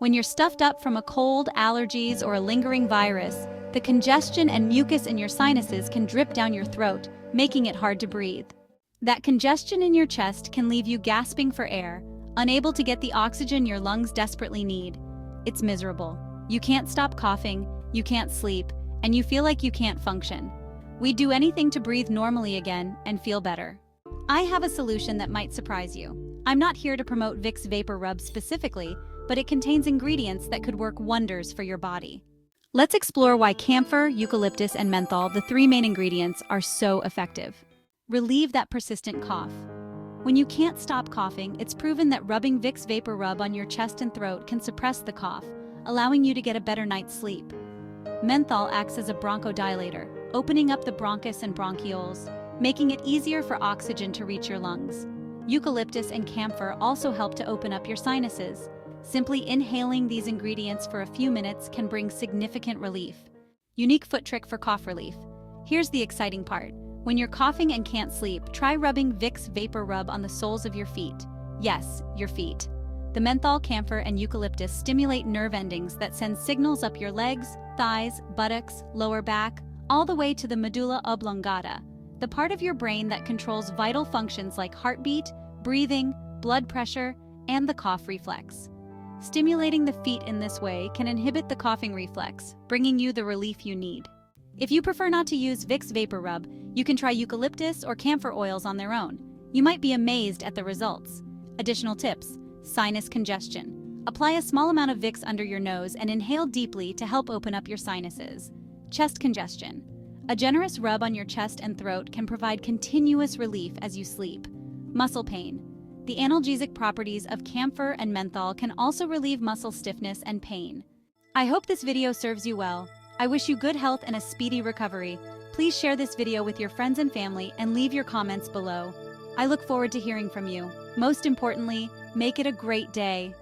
When you're stuffed up from a cold, allergies, or a lingering virus, the congestion and mucus in your sinuses can drip down your throat, making it hard to breathe. That congestion in your chest can leave you gasping for air, unable to get the oxygen your lungs desperately need. It's miserable. You can't stop coughing, you can't sleep, and you feel like you can't function. We'd do anything to breathe normally again and feel better. I have a solution that might surprise you. I'm not here to promote Vicks Vapor Rub specifically, but it contains ingredients that could work wonders for your body. Let's explore why camphor, eucalyptus, and menthol, the three main ingredients, are so effective. Relieve that persistent cough. When you can't stop coughing, it's proven that rubbing Vicks Vapor Rub on your chest and throat can suppress the cough, allowing you to get a better night's sleep. Menthol acts as a bronchodilator, opening up the bronchus and bronchioles, making it easier for oxygen to reach your lungs. Eucalyptus and camphor also help to open up your sinuses. Simply inhaling these ingredients for a few minutes can bring significant relief. Unique foot trick for cough relief. Here's the exciting part. When you're coughing and can't sleep, try rubbing Vicks Vapor Rub on the soles of your feet. Yes, your feet. The menthol, camphor, and eucalyptus stimulate nerve endings that send signals up your legs, thighs, buttocks, lower back, all the way to the medulla oblongata, the part of your brain that controls vital functions like heartbeat, breathing, blood pressure, and the cough reflex. Stimulating the feet in this way can inhibit the coughing reflex, bringing you the relief you need. If you prefer not to use Vicks Vapor Rub, you can try eucalyptus or camphor oils on their own. You might be amazed at the results. Additional tips: sinus congestion. Apply a small amount of Vicks under your nose and inhale deeply to help open up your sinuses. Chest congestion. A generous rub on your chest and throat can provide continuous relief as you sleep. Muscle pain. The analgesic properties of camphor and menthol can also relieve muscle stiffness and pain. I hope this video serves you well. I wish you good health and a speedy recovery. Please share this video with your friends and family and leave your comments below. I look forward to hearing from you. Most importantly, make it a great day.